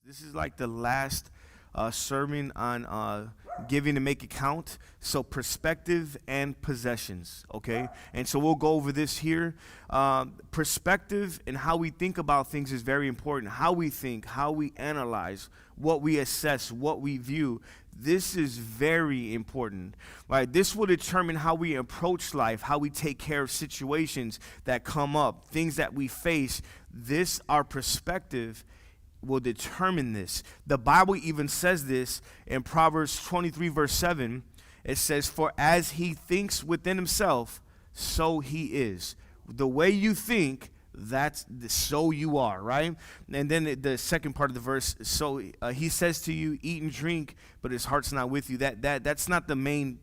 This is like the last sermon on giving to make it count. So perspective and possessions, okay? And so we'll go over this here. Perspective and how we think about things is very important. How we think, how we analyze, what we assess, what we view. This is very important, right? This will determine how we approach life, how we take care of situations that come up, things that we face. This, our perspective, will determine this. The Bible even says this in Proverbs 23 verse 7. It says, "For as he thinks within himself, so he is." The way you think, so you are, right? And then the second part of the verse, so he says to you, eat and drink, but his heart's not with you. That's not the main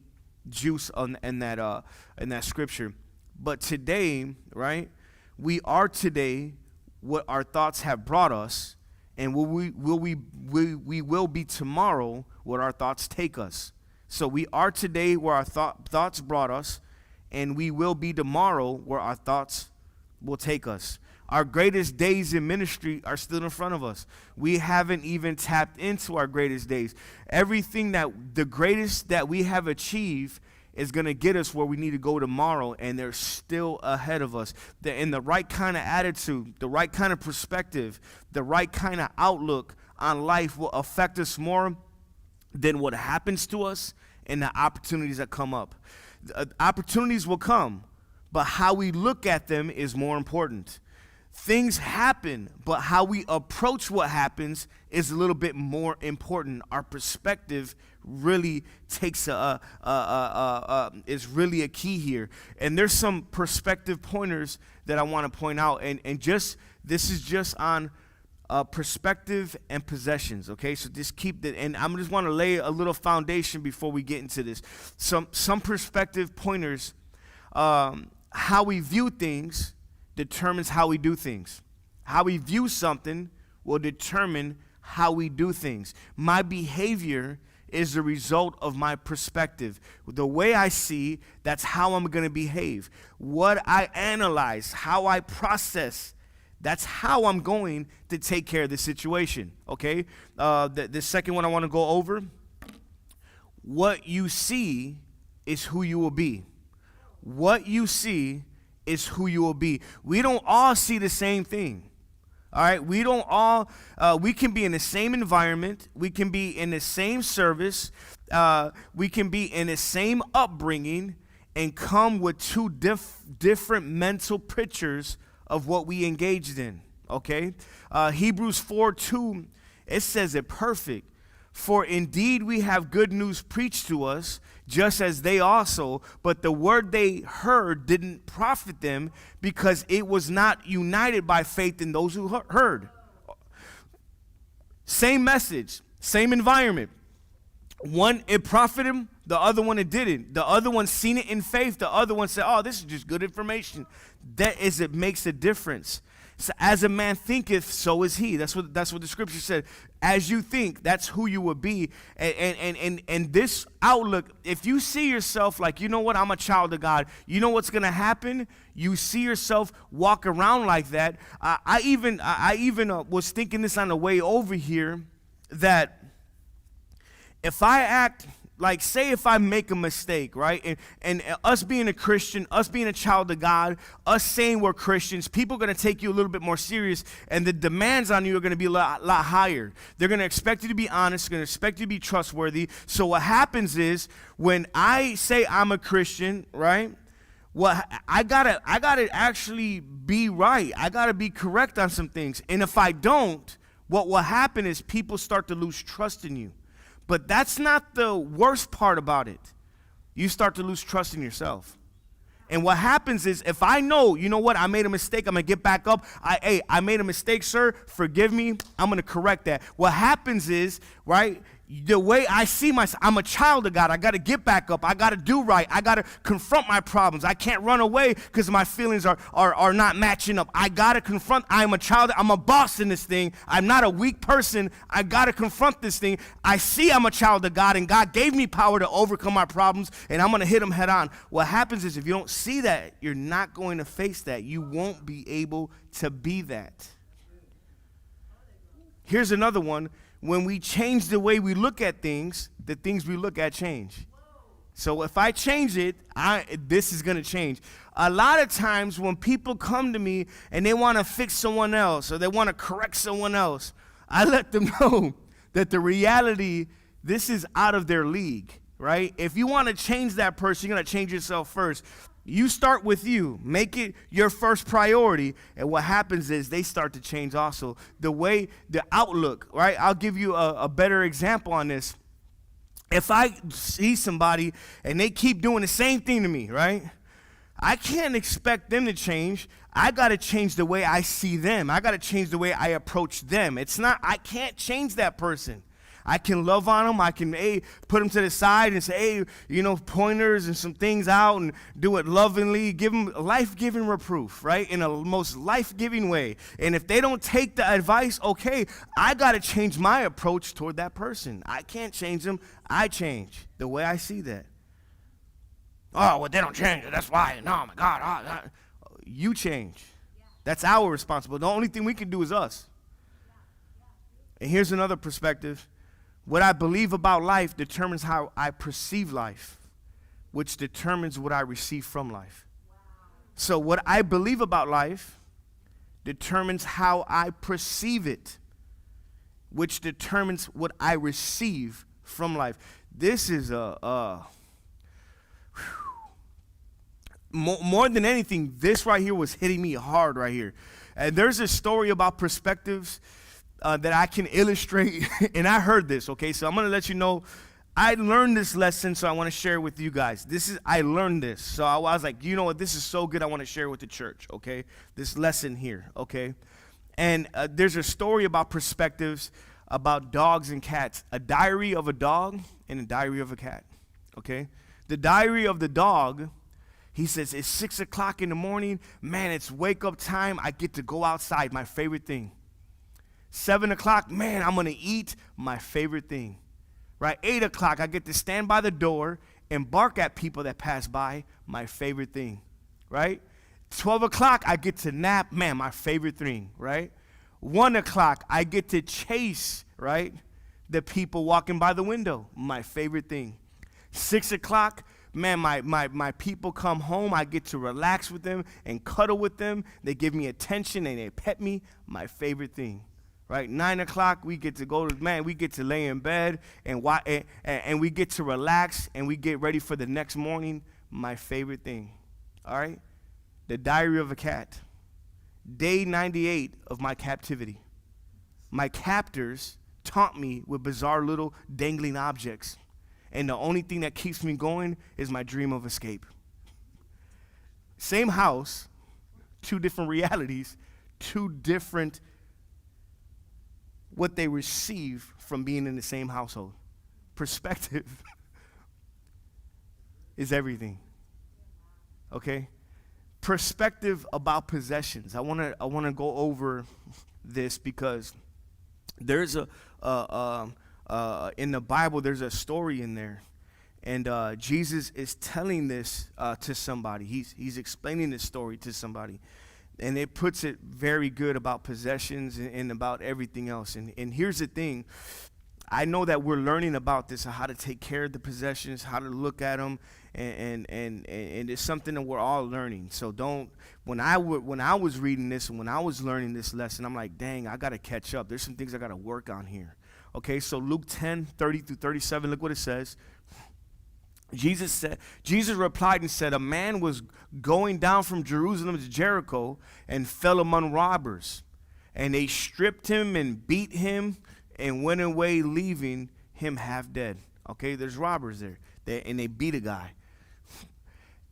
juice in that scripture. But today, right? We are today what our thoughts have brought us, and we will be tomorrow what our thoughts take us. So we are today where our thoughts brought us, and we will be tomorrow where our thoughts will take us. Our greatest days in ministry are still in front of us. We haven't even tapped into our greatest days. Everything the greatest that we have achieved is going to get us where we need to go tomorrow, and they're still ahead of us. And the right kind of attitude, the right kind of perspective, the right kind of outlook on life will affect us more than what happens to us and the opportunities that come up. Opportunities will come, but how we look at them is more important. Things happen, but how we approach what happens is a little bit more important. Our perspective really takes is really a key here. And there's some perspective pointers that I want to point out, and this is just on perspective and possessions. Okay, so just keep that, and I just want to lay a little foundation before we get into this. Some perspective pointers. How we view things determines how we do things. How we view something will determine how we do things. My behavior is the result of my perspective. The way I see, that's how I'm going to behave. What I analyze, how I process, that's how I'm going to take care of the situation, okay? The second one I want to go over, what you see is who you will be. What you see is who you will be. We don't all see the same thing. All right, we don't all, we can be in the same environment, we can be in the same service, we can be in the same upbringing and come with two different mental pictures of what we engaged in, okay? Hebrews 4:2, it says it perfect. For indeed we have good news preached to us, just as they also, but the word they heard didn't profit them because it was not united by faith in those who heard. Same message, same environment. One, it profited him, the other one it didn't. The other one seen it in faith, the other one said, oh, this is just good information. It makes a difference. So as a man thinketh, so is he. That's what the scripture said. As you think, that's who you will be. And this outlook, if you see yourself like, you know what, I'm a child of God, you know what's going to happen? You see yourself walk around like that. I even was thinking this on the way over here, that if I act like, say if I make a mistake, right, and us being a Christian, us being a child of God, us saying we're Christians, people are going to take you a little bit more serious, and the demands on you are going to be a lot higher. They're going to expect you to be honest, they're going to expect you to be trustworthy. So what happens is, when I say I'm a Christian, right, well, I gotta actually be right. I gotta be correct on some things. And if I don't, what will happen is people start to lose trust in you. But that's not the worst part about it. You start to lose trust in yourself. And what happens is, if I know, you know what, I made a mistake, I'm going to get back up. I made a mistake, sir, forgive me, I'm going to correct that. What happens is, right, the way I see myself, I'm a child of God. I got to get back up. I got to do right. I got to confront my problems. I can't run away because my feelings are not matching up. I got to confront. I'm a child. I'm a boss in this thing. I'm not a weak person. I got to confront this thing. I see I'm a child of God, and God gave me power to overcome my problems, and I'm going to hit them head on. What happens is, if you don't see that, you're not going to face that. You won't be able to be that. Here's another one. When we change the way we look at things, the things we look at change. So if I change it, this is going to change. A lot of times when people come to me and they want to fix someone else or they want to correct someone else, I let them know that the reality, this is out of their league, right? If you want to change that person, you're going to change yourself first. You start with you. Make it your first priority. And what happens is they start to change also. The outlook, right? I'll give you a better example on this. If I see somebody and they keep doing the same thing to me, right? I can't expect them to change. I got to change the way I see them. I got to change the way I approach them. I can't change that person. I can love on them. I can put them to the side and say, pointers and some things out and do it lovingly. Give them life-giving reproof, right? In a most life-giving way. And if they don't take the advice, okay, I got to change my approach toward that person. I can't change them. I change the way I see that. Oh, well, they don't change it. That's why. No, my God. You change. That's our responsibility. The only thing we can do is us. And here's another perspective. What I believe about life determines how I perceive life, which determines what I receive from life. Wow. So what I believe about life determines how I perceive it, which determines what I receive from life. This is more than anything, this right here was hitting me hard right here. And there's a story about perspectives that I can illustrate, and I heard this, okay? So I'm going to let you know, I learned this lesson, so I want to share it with you guys. I learned this, so I was like, you know what, this is so good, I want to share it with the church, okay? This lesson here, okay? And there's a story about perspectives, about dogs and cats, a diary of a dog and a diary of a cat, okay? The diary of the dog, he says, it's 6 o'clock in the morning, man, it's wake up time, I get to go outside, my favorite thing. 7 o'clock, man, I'm going to eat, my favorite thing, right? 8 o'clock, I get to stand by the door and bark at people that pass by, my favorite thing, right? 12 o'clock, I get to nap, man, my favorite thing, right? 1 o'clock, I get to chase, right, the people walking by the window, my favorite thing. 6 o'clock, man, my people come home, I get to relax with them and cuddle with them, they give me attention and they pet me, my favorite thing. Right, 9 o'clock, we get to we get to lay in bed and we get to relax and we get ready for the next morning, my favorite thing. All right, the diary of a cat. Day 98 of my captivity. My captors taunt me with bizarre little dangling objects. And the only thing that keeps me going is my dream of escape. Same house, two different realities, two different what they receive from being in the same household. Perspective is everything. Okay? Perspective about possessions. I want to go over this because there's in the Bible there's a story in there, and Jesus is telling this to somebody. He's explaining this story to somebody. And it puts it very good about possessions and about everything else. And here's the thing. I know that we're learning about this, how to take care of the possessions, how to look at them, and it's something that we're all learning. So when I was reading this and when I was learning this lesson, I'm like, dang, I got to catch up. There's some things I got to work on here. Okay, so Luke 10:30-37, look what it says. Jesus replied and said, a man was going down from Jerusalem to Jericho and fell among robbers. And they stripped him and beat him and went away, leaving him half dead. Okay, there's robbers there. And they beat a guy.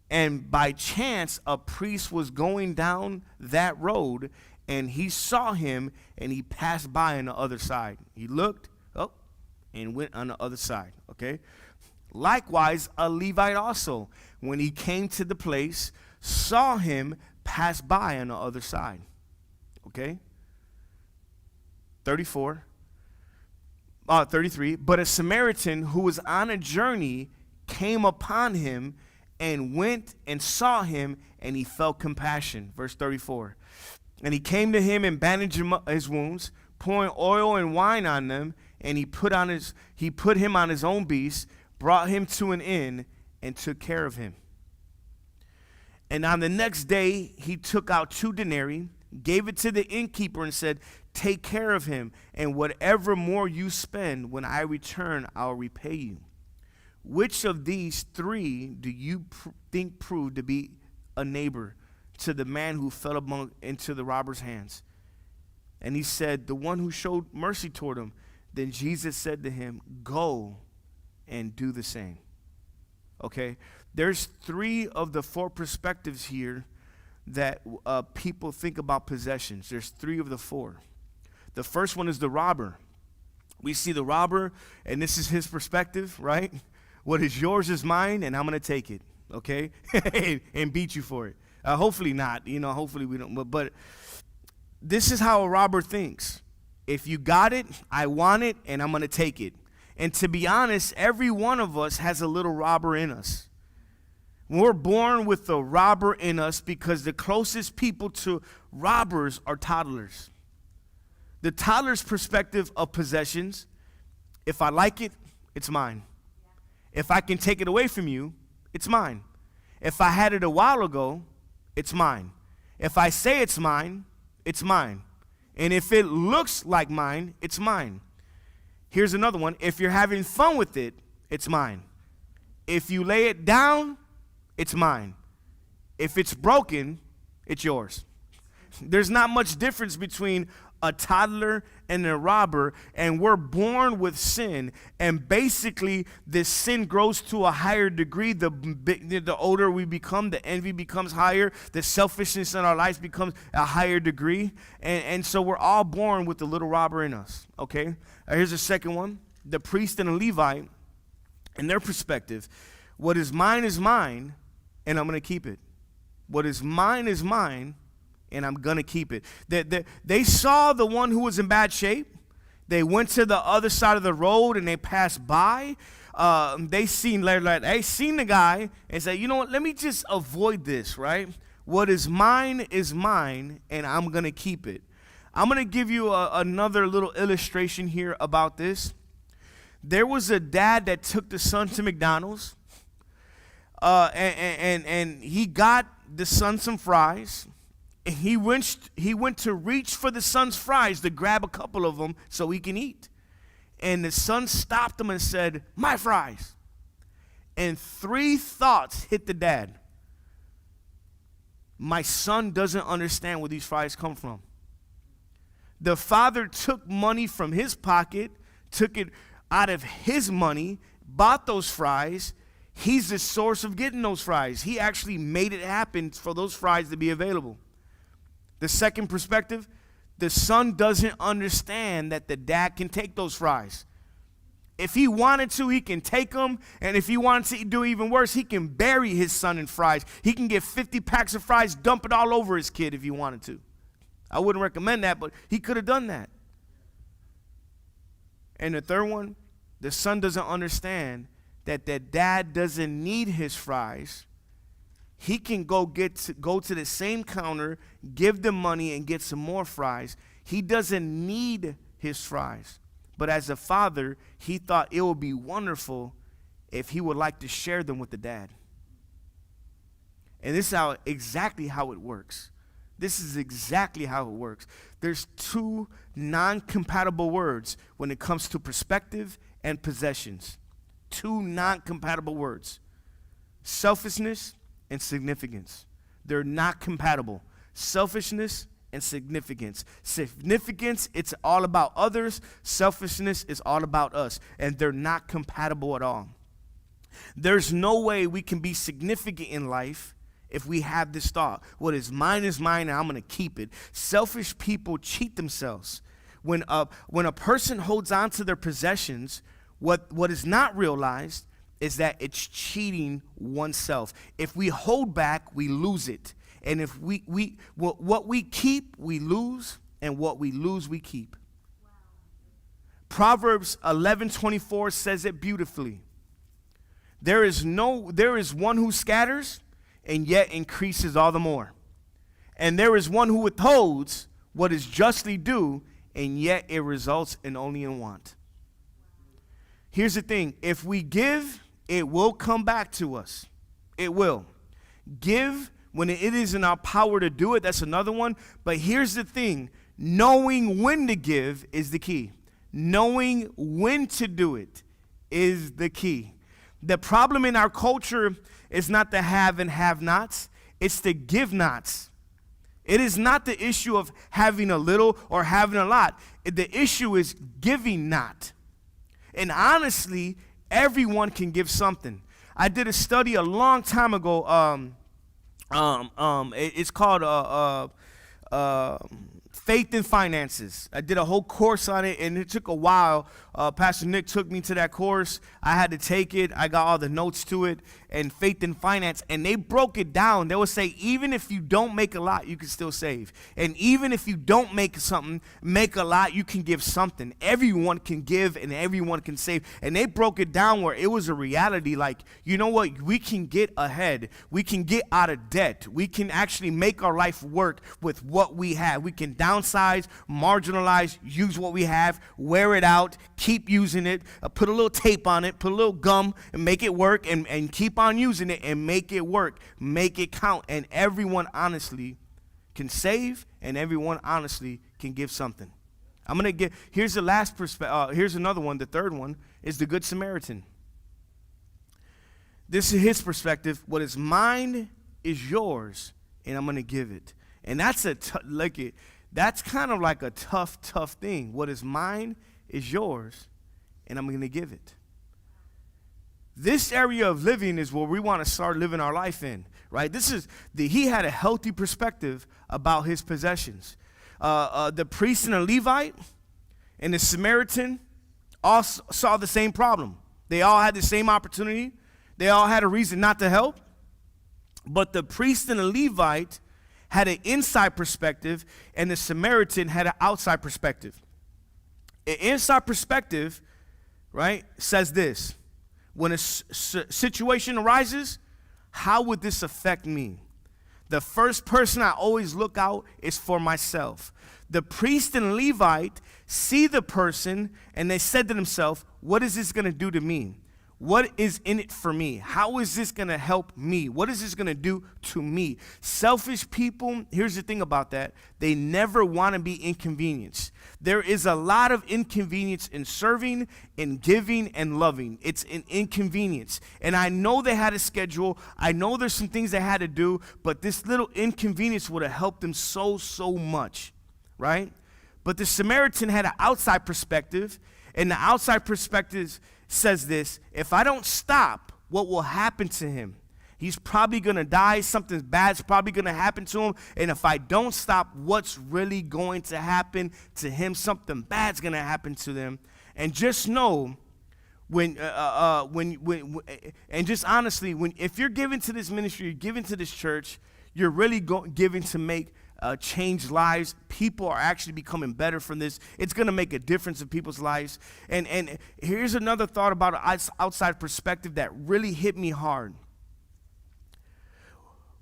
And by chance, a priest was going down that road, and he saw him, and he passed by on the other side. He looked up and went on the other side, okay? Likewise, a Levite also, when he came to the place, saw him pass by on the other side. Okay? 33. But a Samaritan who was on a journey came upon him and went and saw him, and he felt compassion. Verse 34. And he came to him and bandaged his wounds, pouring oil and wine on them, and he put him on his own beast, brought him to an inn, and took care of him. And on the next day he took out 2 denarii, gave it to the innkeeper, and said, take care of him, and whatever more you spend, when I return, I'll repay you. Which of these 3 do you think proved to be a neighbor to the man who fell into the robber's hands? And he said, the one who showed mercy toward him. Then Jesus said to him, go and do the same. Okay, there's 3 of the 4 perspectives here that people think about possessions. There's 3 of the 4. The first one is the robber. We see the robber, and this is his perspective, right? What is yours is mine, and I'm going to take it, okay? And beat you for it. Hopefully not, hopefully we don't. But this is how a robber thinks. If you got it, I want it, and I'm going to take it. And to be honest, every one of us has a little robber in us. We're born with a robber in us because the closest people to robbers are toddlers. The toddler's perspective of possessions, if I like it, it's mine. If I can take it away from you, it's mine. If I had it a while ago, it's mine. If I say it's mine, it's mine. And if it looks like mine, it's mine. Here's another one. If you're having fun with it, it's mine. If you lay it down, it's mine. If it's broken, it's yours. There's not much difference between a toddler and a robber, and we're born with sin, and basically this sin grows to a higher degree. The older we become, the envy becomes higher, the selfishness in our lives becomes a higher degree, and so we're all born with the little robber in us, okay? Here's the second one. The priest and the Levite, in their perspective, what is mine, and I'm going to keep it. What is mine, and I'm going to keep it. They saw the one who was in bad shape. They went to the other side of the road, and they passed by. They seen the guy and said, you know what, let me just avoid this, right? What is mine, and I'm going to keep it. I'm going to give you another little illustration here about this. There was a dad that took the son to McDonald's, and he got the son some fries. And he went to reach for the son's fries to grab a couple of them so he can eat. And the son stopped him and said, my fries. And 3 thoughts hit the dad. My son doesn't understand where these fries come from. The father took money from his pocket, took it out of his money, bought those fries. He's the source of getting those fries. He actually made it happen for those fries to be available. The second perspective, the son doesn't understand that the dad can take those fries. If he wanted to, he can take them, and if he wanted to do even worse, he can bury his son in fries. He can get 50 packs of fries, dump it all over his kid if he wanted to. I wouldn't recommend that, but he could have done that. And the third one, the son doesn't understand that the dad doesn't need his fries. He can go to the same counter, give them money, and get some more fries. He doesn't need his fries. But as a father, he thought it would be wonderful if he would like to share them with the dad. And this is exactly how it works. This is exactly how it works. There's 2 non-compatible words when it comes to perspective and possessions. 2 non-compatible words. Selfishness and significance. They're not compatible. Selfishness and significance. Significance, it's all about others. Selfishness is all about us. And they're not compatible at all. There's no way we can be significant in life if we have this thought. What is mine, and I'm going to keep it. Selfish people cheat themselves. When a person holds on to their possessions, what is not realized is that it's cheating oneself. If we hold back, we lose it. And if what we keep, we lose, and what we lose, we keep. Wow. Proverbs 11:24 says it beautifully. There is one who scatters and yet increases all the more. And there is one who withholds what is justly due and yet it results in only in want. Here's the thing. If we give, it will come back to us. It will. Give when it is in our power to do it. That's another one. But here's the thing. Knowing when to give is the key. Knowing when to do it is the key. The problem in our culture is not the have and have-nots. It's the give-nots. It is not the issue of having a little or having a lot. The issue is giving not. And honestly, everyone can give something. I did a study a long time ago. It's called Faith and Finances. I did a whole course on it, and it took a while. Pastor Nick took me to that course. I had to take it. I got all the notes to it, and Faith and Finance, and they broke it down. They would say, even if you don't make a lot, you can still save. And even if you don't make a lot, you can give something. Everyone can give, and everyone can save. And they broke it down where it was a reality, like, you know what? We can get ahead. We can get out of debt. We can actually make our life work with what we have. We can downsize, marginalize, use what we have, wear it out, keep using it, put a little tape on it, put a little gum, and make it work, and keep on using it and make it work, make it count. And everyone honestly can save, and everyone honestly can give something. I'm going to get, here's the last perspective. Here's another one. The third one is the Good Samaritan. This is his perspective. What is mine is yours, and I'm going to give it. And that's that's kind of like a tough thing. What is mine is yours, and I'm going to give it. This area of living is where we want to start living our life in, right? He had a healthy perspective about his possessions. The priest and the Levite and the Samaritan all saw the same problem. They all had the same opportunity. They all had a reason not to help. But the priest and the Levite had an inside perspective, and the Samaritan had an outside perspective. An inside perspective, right, says this. When a situation arises, how would this affect me? The first person I always look out is for myself. The priest and Levite see the person, and they said to themselves, what is this going to do to me? What is in it for me? How is this going to help me? What is this going to do to me? Selfish people, here's the thing about that. They never want to be inconvenienced. There is a lot of inconvenience in serving, in giving, and loving. It's an inconvenience. And I know they had a schedule. I know there's some things they had to do, but this little inconvenience would have helped them so much, right? But the Samaritan had an outside perspective, and the outside perspective says this: if I don't stop, what will happen to him? He's probably going to die. Something bad's probably going to happen to him. And if I don't stop, what's really going to happen to him? Something bad's going to happen to them. And just know, and just honestly, if you're giving to this ministry, you're giving to this church, you're really giving to make change lives. People are actually becoming better from this. It's going to make a difference in people's lives. And here's another thought about an outside perspective that really hit me hard.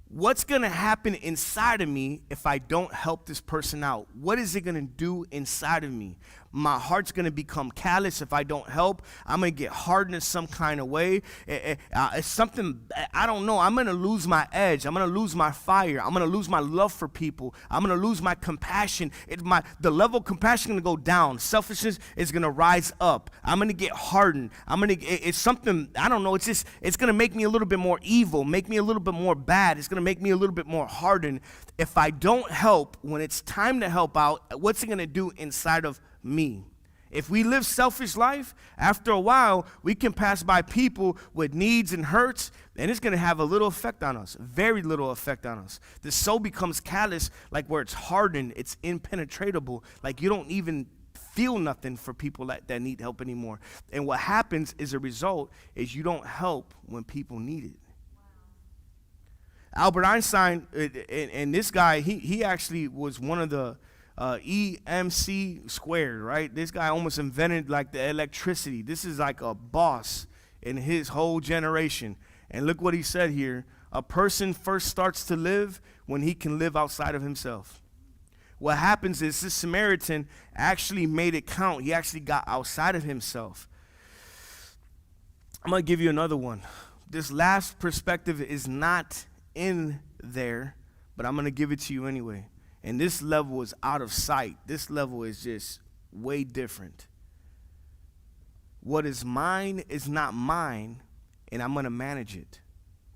What's going to happen inside of me if I don't help this person out? What is it going to do inside of me? My heart's going to become callous if I don't help. I'm going to get hardened in some kind of way. It's something, I don't know. I'm going to lose my edge. I'm going to lose my fire. I'm going to lose my love for people. I'm going to lose my compassion. The level of compassion is going to go down. Selfishness is going to rise up. I'm going to get hardened. It's something, I don't know. It's going to make me a little bit more evil, make me a little bit more bad. It's going to make me a little bit more hardened. If I don't help, when it's time to help out, what's it going to do inside of me? If we live selfish life, after a while, we can pass by people with needs and hurts, and it's going to have a little effect on us, very little effect on us. The soul becomes callous, like where it's hardened, it's impenetrable, like you don't even feel nothing for people that need help anymore. And what happens as a result is you don't help when people need it. Albert Einstein, and this guy, he actually was one of the EMC squared, right? This guy almost invented like the electricity. This is like a boss in his whole generation. And look what he said here. A person first starts to live when he can live outside of himself. What happens is this Samaritan actually made it count. He actually got outside of himself. I'm going to give you another one. This last perspective is not in there, but I'm going to give it to you anyway. And this level is out of sight. This level is just way different. What is mine is not mine, and I'm going to manage it.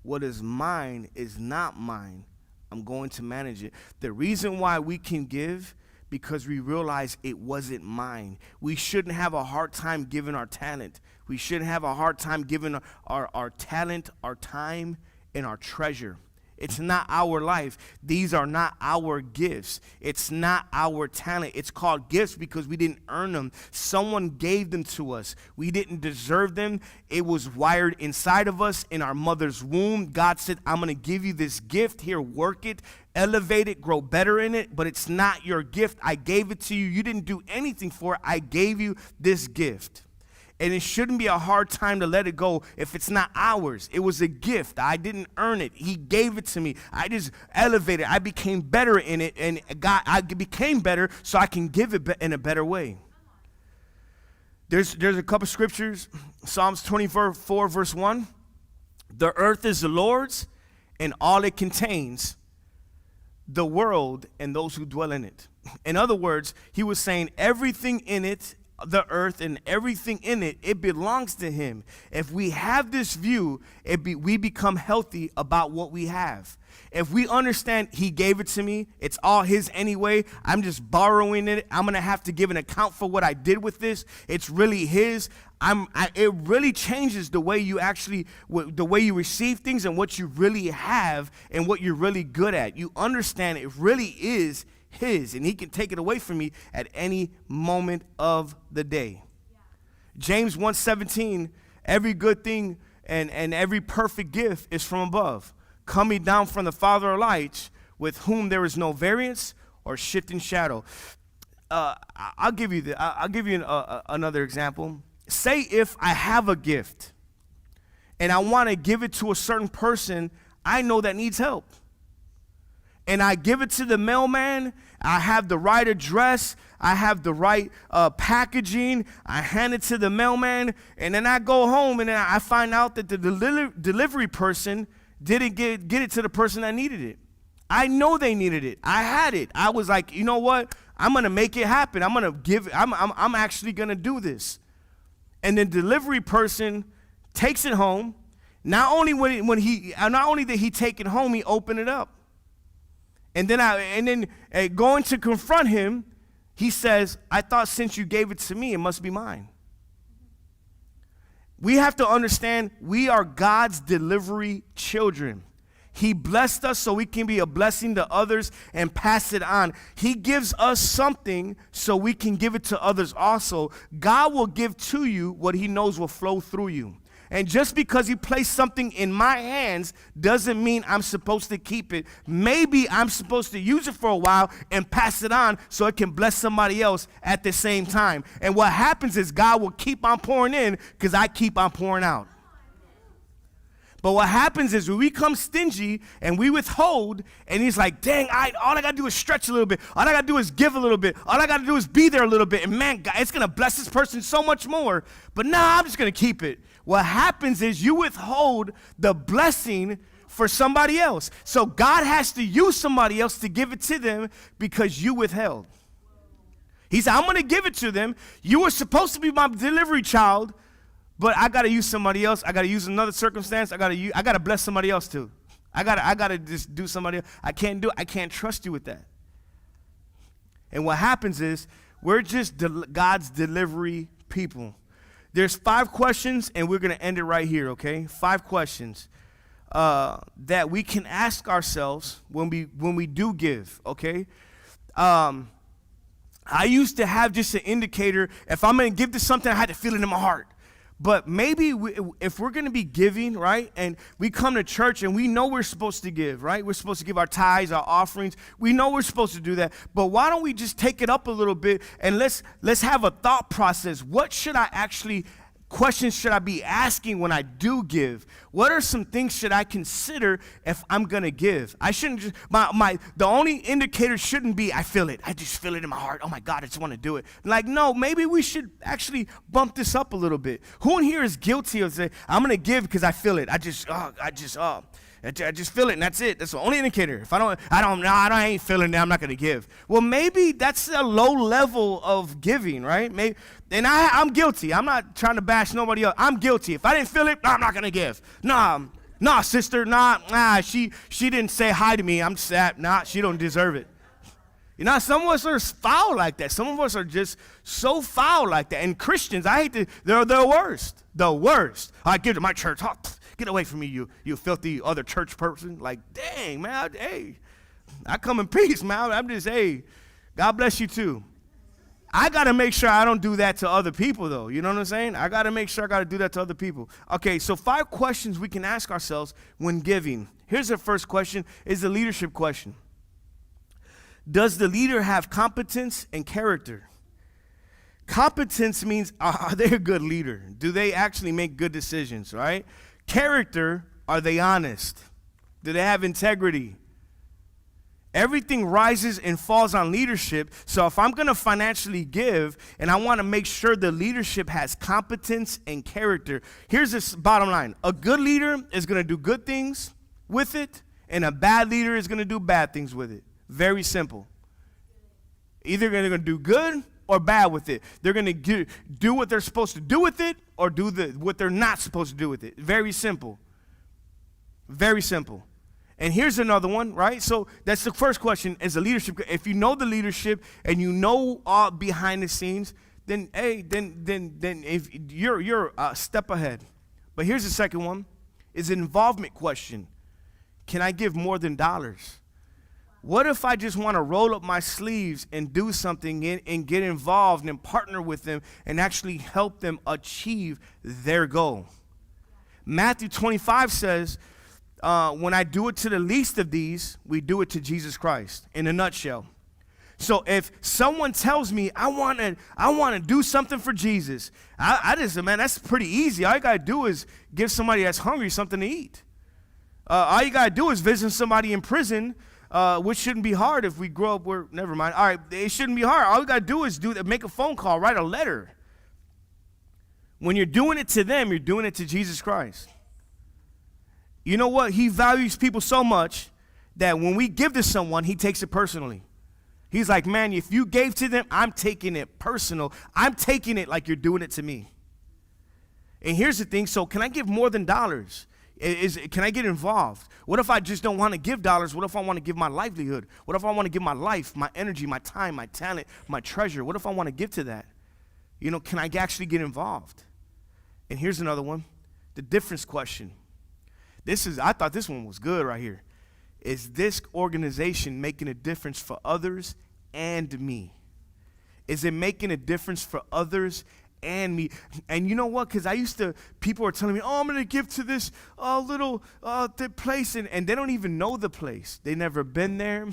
What is mine is not mine. I'm going to manage it. The reason why we can give, because we realize it wasn't mine. We shouldn't have a hard time giving our talent. We shouldn't have a hard time giving our talent, our time, and our treasure. It's not our life. These are not our gifts. It's not our talent. It's called gifts because we didn't earn them. Someone gave them to us. We didn't deserve them. It was wired inside of us in our mother's womb. God said, I'm going to give you this gift. Here, work it, elevate it, grow better in it. But it's not your gift. I gave it to you. You didn't do anything for it. I gave you this gift. And it shouldn't be a hard time to let it go if it's not ours. It was a gift. I didn't earn it. He gave it to me. I just elevated. I became better in it, and I became better so I can give it in a better way. There's a couple scriptures. Psalms 24, verse 1. The earth is the Lord's and all it contains, the world and those who dwell in it. In other words, he was saying everything in it, the earth and everything in it, it belongs to him. If we have this view, we become healthy about what we have. If we understand he gave it to me, it's all his anyway, I'm just borrowing it, I'm going to have to give an account for what I did with this, it's really his, it really changes the way you receive things and what you really have and what you're really good at. You understand it really is his, and he can take it away from me at any moment of the day. Yeah. James 1:17, every good thing and every perfect gift is from above, coming down from the Father of lights, with whom there is no variance or shifting shadow. I'll give you another example. Say if I have a gift and I want to give it to a certain person I know that needs help, and I give it to the mailman, I have the right address, I have the right packaging, I hand it to the mailman, and then I go home and then I find out that the delivery person didn't get it to the person that needed it. I know they needed it. I had it. I was like, you know what? I'm going to make it happen. I'm actually going to do this. And the delivery person takes it home. Not only did he take it home, he opened it up. And then going to confront him, he says, I thought since you gave it to me, it must be mine. We have to understand we are God's delivery children. He blessed us so we can be a blessing to others and pass it on. He gives us something so we can give it to others also. God will give to you what he knows will flow through you. And just because he placed something in my hands doesn't mean I'm supposed to keep it. Maybe I'm supposed to use it for a while and pass it on so it can bless somebody else at the same time. And what happens is God will keep on pouring in because I keep on pouring out. But what happens is when we become stingy and we withhold, and he's like, dang, all I got to do is stretch a little bit. All I got to do is give a little bit. All I got to do is be there a little bit. And man, God, it's going to bless this person so much more. But nah, I'm just going to keep it. What happens is you withhold the blessing for somebody else. So God has to use somebody else to give it to them because you withheld. He said, I'm going to give it to them. You were supposed to be my delivery child, but I got to use somebody else. I got to use another circumstance. I got to bless somebody else too. I got to just do somebody else. I can't trust you with that. And what happens is we're just God's delivery people. There's 5 questions, and we're going to end it right here, okay? 5 questions that we can ask ourselves when we do give, okay? I used to have just an indicator. If I'm going to give to something, I had to feel it in my heart. But maybe if we're going to be giving, right, and we come to church and we know we're supposed to give, right? We're supposed to give our tithes, our offerings. We know we're supposed to do that. But why don't we just take it up a little bit and let's have a thought process. What should I actually questions should I be asking when I do give? What are some things should I consider if I'm gonna give? I shouldn't just, the only indicator shouldn't be I feel it. I just feel it in my heart. Oh my God, I just want to do it. Like, no, maybe we should actually bump this up a little bit. Who in here is guilty of saying, I'm gonna give because I feel it. I just feel it, and that's it. That's the only indicator. If I ain't feeling it, I'm not gonna give. Well, maybe that's a low level of giving, right? Maybe, and I'm guilty. I'm not trying to bash nobody else. I'm guilty. If I didn't feel it, I'm not gonna give. Nah, sister, she didn't say hi to me. I'm sad. She don't deserve it. You know, some of us are foul like that. Some of us are just so foul like that. And Christians, I hate to, they're the worst. The worst. I give to my church. Oh, get away from me, you filthy other church person. Like, dang, man, hey, I come in peace, man. I'm just, hey, God bless you too. I got to make sure I don't do that to other people, though. You know what I'm saying? I got to make sure I got to do that to other people. Okay, so 5 questions we can ask ourselves when giving. Here's the first question, is the leadership question. Does the leader have competence and character? Competence means, are they a good leader? Do they actually make good decisions, right? Character, are they honest? Do they have integrity? Everything rises and falls on leadership. So if I'm going to financially give and I want to make sure the leadership has competence and character, here's the bottom line. A good leader is going to do good things with it, and a bad leader is going to do bad things with it. Very simple. Either they're going to do good or bad with it. They're going to do what they're supposed to do with it or do what they're not supposed to do with it. Very simple. Very simple. And here's another one, right? So that's the first question, is the leadership. If you know the leadership and you know all behind the scenes, then hey, then if you're a step ahead. But here's the second one, is an involvement question. Can I give more than dollars? What if I just want to roll up my sleeves and do something and get involved and partner with them and actually help them achieve their goal? Matthew 25 says, when I do it to the least of these, we do it to Jesus Christ, in a nutshell. So if someone tells me I want to do something for Jesus, I just, man, that's pretty easy. All you got to do is give somebody that's hungry something to eat. All you got to do is visit somebody in prison, which shouldn't be hard if we grow up where, never mind. All right, it shouldn't be hard. All you got to do is make a phone call, write a letter. When you're doing it to them, you're doing it to Jesus Christ. You know what? He values people so much that when we give to someone, he takes it personally. He's like, man, if you gave to them, I'm taking it personal. I'm taking it like you're doing it to me. And here's the thing. So can I give more than dollars? Can I get involved? What if I just don't want to give dollars? What if I want to give my livelihood? What if I want to give my life, my energy, my time, my talent, my treasure? What if I want to give to that? You know, can I actually get involved? And here's another one, the difference question. I thought this one was good right here. Is this organization making a difference for others and me? Is it making a difference for others and me? And you know what? Because people are telling me, oh, I'm going to give to this little place, and they don't even know the place. They never been there.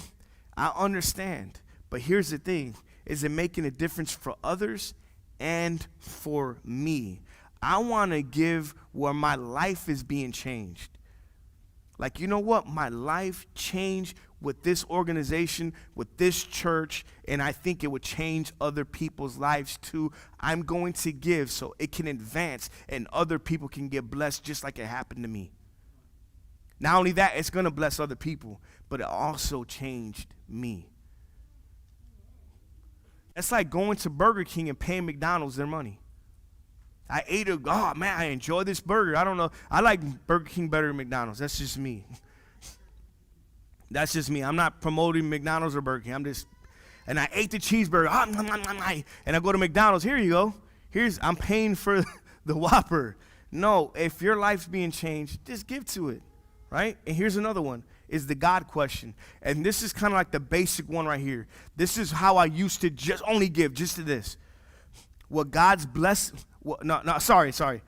I understand. But here's the thing. Is it making a difference for others and for me? I want to give where my life is being changed. Like, you know what? My life changed with this organization, with this church, and I think it would change other people's lives too. I'm going to give so it can advance and other people can get blessed just like it happened to me. Not only that, it's going to bless other people, but it also changed me. It's like going to Burger King and paying McDonald's their money. I ate I enjoy this burger. I don't know. I like Burger King better than McDonald's. That's just me. That's just me. I'm not promoting McDonald's or Burger King. And I ate the cheeseburger. And I go to McDonald's. Here you go. I'm paying for the Whopper. No, if your life's being changed, just give to it, right? And here's another one, is the God question. And this is kind of like the basic one right here. This is how I used to just only give, just to this. What God's blessed. Sorry.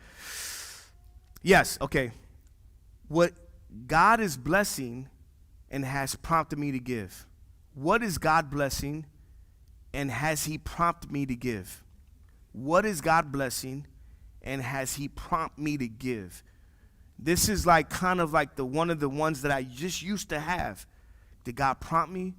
Yes, okay. What God is blessing and has prompted me to give. What is God blessing and has he prompted me to give? What is God blessing and has he prompted me to give? This is like kind of like one of the ones that I just used to have. Did God prompt me?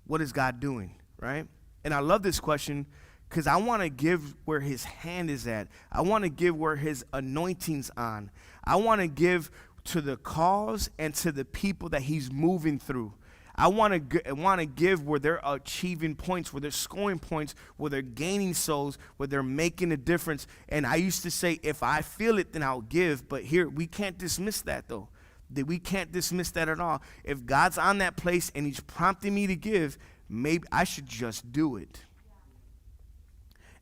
What is God doing, right? And I love this question because I want to give where his hand is at. I want to give where his anointing's on. I want to give to the cause and to the people that he's moving through. I want to give where they're achieving points, where they're scoring points, where they're gaining souls, where they're making a difference. And I used to say, if I feel it, then I'll give. But here, we can't dismiss that, though. We can't dismiss that at all. If God's on that place and he's prompting me to give, maybe I should just do it.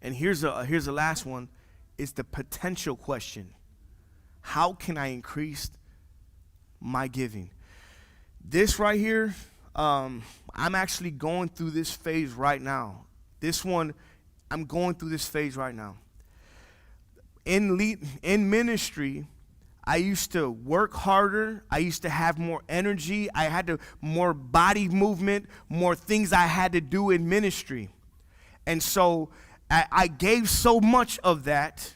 And here's a last one. It's the potential question. How can I increase my giving? This right here, I'm actually going through this phase right now. I'm going through this phase right now. In ministry, I used to work harder. I used to have more energy. I had more body movement, more things I had to do in ministry. And so I gave so much of that.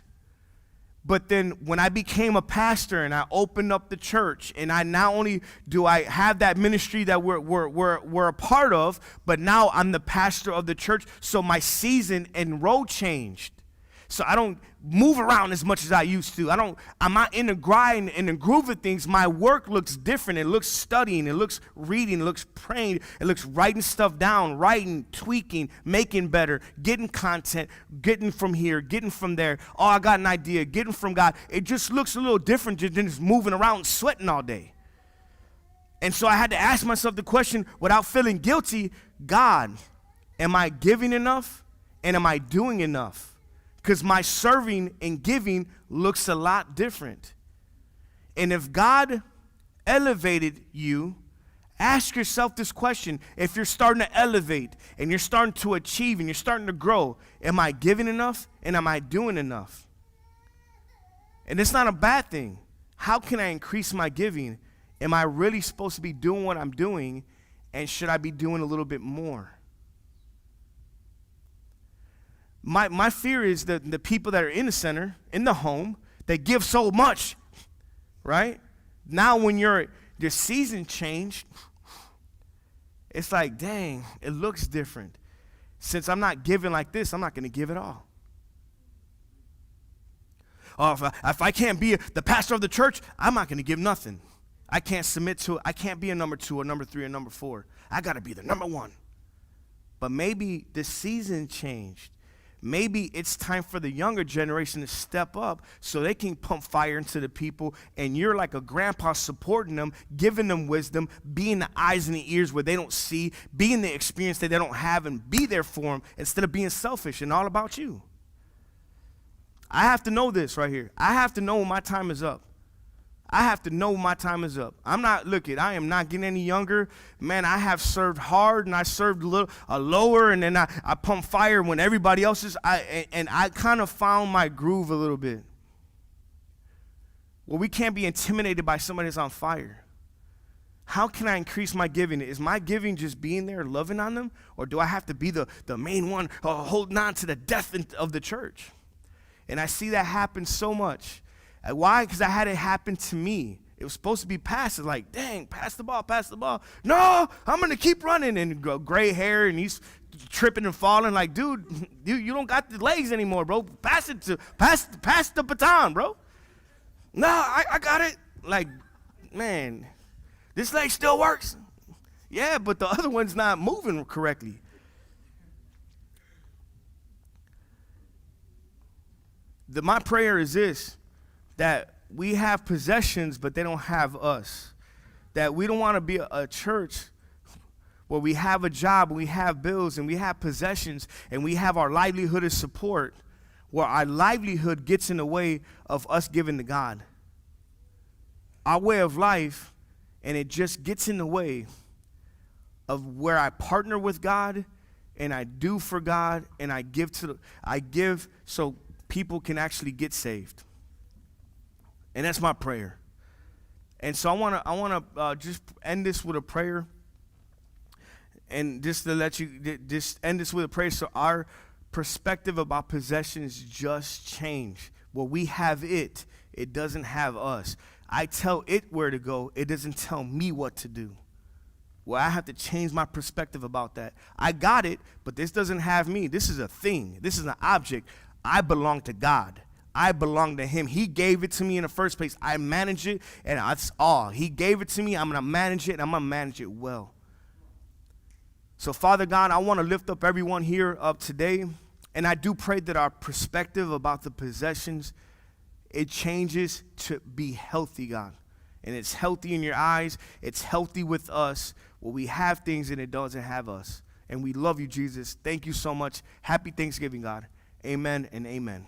But then when I became a pastor and I opened up the church, and I not only do I have that ministry that we're a part of, but now I'm the pastor of the church. So my season and role changed. So I don't move around as much as I used to. I'm not in the grind, in the groove of things. My work looks different. It looks studying, it looks reading, it looks praying, it looks writing stuff down, writing, tweaking, making better, getting content, getting from here, getting from there. Oh, I got an idea, getting from God. It just looks a little different than just moving around sweating all day. And so I had to ask myself the question without feeling guilty, God, am I giving enough and am I doing enough? Because my serving and giving looks a lot different. And if God elevated you, ask yourself this question. If you're starting to elevate and you're starting to achieve and you're starting to grow, am I giving enough and am I doing enough? And it's not a bad thing. How can I increase my giving? Am I really supposed to be doing what I'm doing, and should I be doing a little bit more? My fear is that the people that are in the center, in the home, they give so much, right? Now when your season changed, it's like, dang, it looks different. Since I'm not giving like this, I'm not going to give at all. Oh, if I can't be the pastor of the church, I'm not going to give nothing. I can't submit to it. I can't be a number 2 or number 3 or number 4. I got to be the number 1. But maybe the season changed. Maybe it's time for the younger generation to step up so they can pump fire into the people, and you're like a grandpa supporting them, giving them wisdom, being the eyes and the ears where they don't see, being the experience that they don't have, and be there for them instead of being selfish and all about you. I have to know this right here. I have to know when my time is up. I have to know my time is up. I am not getting any younger. Man, I have served hard, and I served lower, and then I pump fire when everybody else is. I kind of found my groove a little bit. Well, we can't be intimidated by somebody that's on fire. How can I increase my giving? Is my giving just being there, loving on them, or do I have to be the main one holding on to the death of the church? And I see that happen so much. Why? Because I had it happen to me. It was supposed to be passive, like, dang, pass the ball. No, I'm going to keep running. And gray hair, and he's tripping and falling. Like, dude, you don't got the legs anymore, bro. Pass the baton, bro. No, I got it. Like, man, this leg still works. Yeah, but the other one's not moving correctly. My prayer is this, that we have possessions, but they don't have us. That we don't want to be a church where we have a job, and we have bills, and we have possessions, and we have our livelihood as support, where our livelihood gets in the way of us giving to God. Our way of life, and it just gets in the way of where I partner with God, and I do for God, and I give so people can actually get saved. And that's my prayer. And so I want to just end this with a prayer. And just to let you just end this with a prayer, so our perspective about possessions just changed Well, we have it. It doesn't have us. I tell it where to go. It doesn't tell me what to do. Well, I have to change my perspective about that. I got it, but this doesn't have me. This is a thing. This is an object. I belong to God. I belong to him. He gave it to me in the first place. I manage it, and that's all. He gave it to me. I'm going to manage it, and I'm going to manage it well. So, Father God, I want to lift up everyone here up today, and I do pray that our perspective about the possessions, it changes to be healthy, God. And it's healthy in your eyes. It's healthy with us. Well, we have things and it doesn't have us. And we love you, Jesus. Thank you so much. Happy Thanksgiving, God. Amen and amen.